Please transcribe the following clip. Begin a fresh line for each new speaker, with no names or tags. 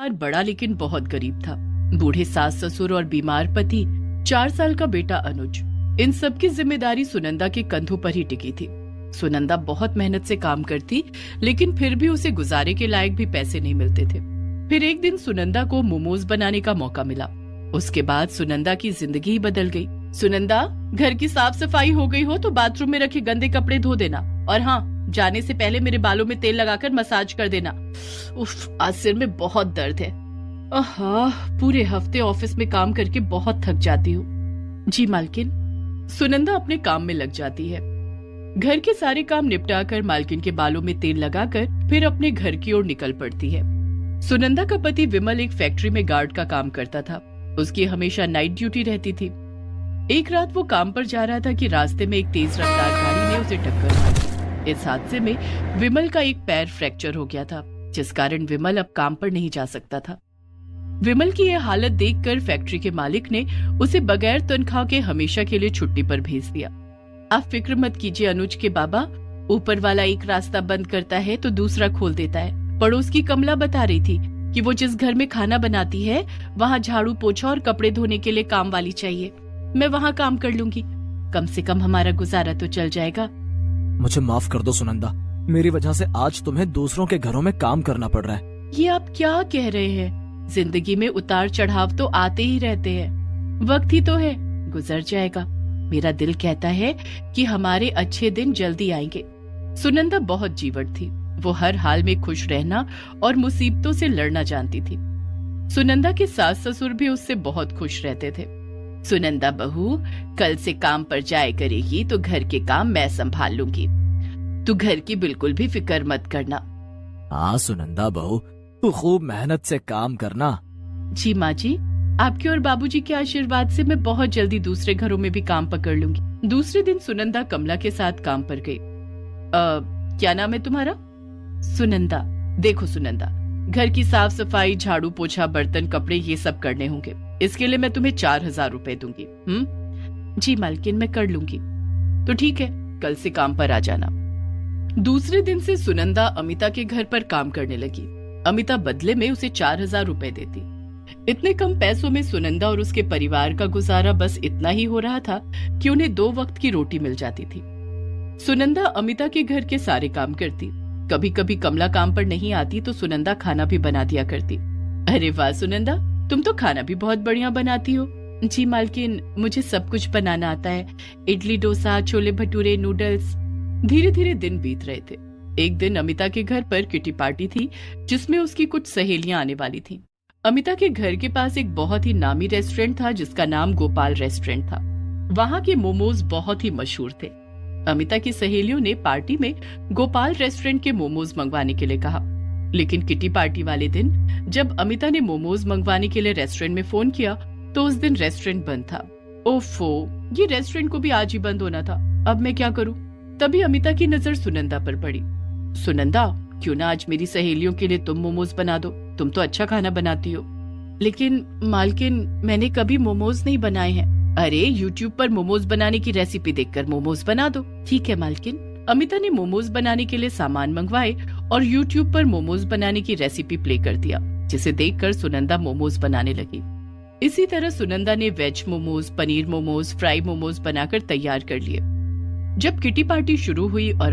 परिवार बड़ा लेकिन बहुत गरीब था। बूढ़े सास ससुर और बीमार पति, 4 साल का बेटा अनुज, इन सब की जिम्मेदारी सुनंदा के कंधों पर ही टिकी थी। सुनंदा बहुत मेहनत से काम करती, लेकिन फिर भी उसे गुजारे के लायक भी पैसे नहीं मिलते थे। फिर एक दिन सुनंदा को मोमोज बनाने का मौका मिला। उसके बाद सुनंदा की जिंदगी ही बदल गई। सुनंदा, घर की साफ सफाई हो गई हो तो बाथरूम में रखे गंदे कपड़े धो देना, और हाँ, जाने से पहले मेरे बालों में तेल लगाकर मसाज कर देना। उफ, आज सिर में बहुत दर्द है। आहा, पूरे हफ्ते ऑफिस में काम करके बहुत थक जाती हूँ। जी मालकिन। सुनंदा अपने काम में लग जाती है। घर के सारे काम निपटाकर मालकिन के बालों में तेल लगाकर फिर अपने घर की ओर निकल पड़ती है। सुनंदा का पति विमल एक फैक्ट्री में गार्ड का काम करता था। उसकी हमेशा नाइट ड्यूटी रहती थी। एक रात वो काम पर जा रहा था कि रास्ते में एक तेज रफ्तार गाड़ी ने उसे टक्कर मारी। इस हादसे में विमल का एक पैर फ्रैक्चर हो गया था, जिस कारण विमल अब काम पर नहीं जा सकता था। विमल की यह हालत देखकर फैक्ट्री के मालिक ने उसे बगैर तनख्वाह के हमेशा के लिए छुट्टी पर भेज दिया। आप फिक्र मत कीजिए अनुज के बाबा, ऊपर वाला एक रास्ता बंद करता है तो दूसरा खोल देता है। पड़ोस की कमला बता रही थी कि वो जिस घर में खाना बनाती है वहाँ झाड़ू पोछा और कपड़े धोने के लिए काम वाली चाहिए। मैं वहाँ काम कर लूंगी, कम से कम हमारा गुजारा तो चल जाएगा।
मुझे माफ कर दो सुनंदा, मेरी वजह से आज तुम्हें दूसरों के घरों में काम करना पड़ रहा है।
ये आप क्या कह रहे हैं? जिंदगी में उतार चढ़ाव तो आते ही रहते हैं। वक्त ही तो है, गुजर जाएगा। मेरा दिल कहता है कि हमारे अच्छे दिन जल्दी आएंगे। सुनंदा बहुत जीवट थी। वो हर हाल में खुश रहना और मुसीबतों से लड़ना जानती थी। सुनंदा के सास ससुर भी उससे बहुत खुश रहते थे। सुनंदा बहू, कल से काम पर जाया करेगी तो घर के काम मैं संभाल लूंगी। तू घर की बिल्कुल भी फिक्र मत करना।
हाँ सुनंदा बहू, तू खूब मेहनत से काम करना।
जी माँ जी, आपके और बाबूजी के आशीर्वाद से मैं बहुत जल्दी दूसरे घरों में भी काम पकड़ लूंगी। दूसरे दिन सुनंदा कमला के साथ काम पर गई। क्या नाम है तुम्हारा? सुनंदा। देखो सुनंदा, घर की साफ सफाई, झाड़ू पोछा, बर्तन, कपड़े ये सब करने होंगे। इसके लिए मैं तुम्हें 4,000 रुपए दूंगी। जी मालकिन, मैं कर लूंगी। तो ठीक है, कल से काम पर आ जाना। दूसरे दिन से सुनंदा अमिता के घर पर काम करने लगी। अमिता बदले में उसे 4,000 रुपए देती। इतने कम पैसों में सुनंदा और उसके परिवार का गुजारा बस इतना ही हो रहा था कि उन्हें 2 वक्त की रोटी मिल जाती थी। सुनंदा अमिता के घर के सारे काम करती। कभी कभी कमला काम पर नहीं आती तो सुनंदा खाना भी बना दिया करती। अरे वाह सुनंदा, तुम तो खाना भी बहुत बढ़िया बनाती हो। जी मालकिन, मुझे सब कुछ बनाना आता है। इडली, डोसा, छोले भटूरे, नूडल्स। धीरे धीरे दिन बीत रहे थे। एक दिन अमिता के घर पर किटी पार्टी थी, जिसमें उसकी कुछ सहेलियां आने वाली थीं। अमिता के घर के पास एक बहुत ही नामी रेस्टोरेंट था जिसका नाम गोपाल रेस्टोरेंट था। वहाँ के मोमोज बहुत ही मशहूर थे। अमिता की सहेलियों ने पार्टी में गोपाल रेस्टोरेंट के मोमोज मंगवाने के लिए कहा, लेकिन किटी पार्टी वाले दिन जब अमिता ने मोमोज मंगवाने के लिए रेस्टोरेंट में फोन किया तो उस दिन रेस्टोरेंट बंद था। ओफो, ये रेस्टोरेंट को भी आज ही बंद होना था। अब मैं क्या करूं? तभी अमिता की नजर सुनंदा पर पड़ी। सुनंदा, क्यों ना आज मेरी सहेलियों के लिए तुम मोमोज बना दो, तुम तो अच्छा खाना बनाती हो। लेकिन मालकिन, मैंने कभी मोमोज नहीं बनाए हैं। अरे YouTube पर मोमोज बनाने की रेसिपी देखकर मोमोज बना दो। ठीक है मालकिन। अमिता ने मोमोज बनाने के लिए सामान मंगवाए और YouTube पर मोमोज बनाने की रेसिपी प्ले कर दिया, जिसे देखकर सुनंदा मोमोज बनाने लगी। इसी तरह सुनंदा ने वेज मोमोज, पनीर मोमोज, फ्राई मोमोज बनाकर तैयार कर लिए। जब किटी पार्टी शुरू हुई और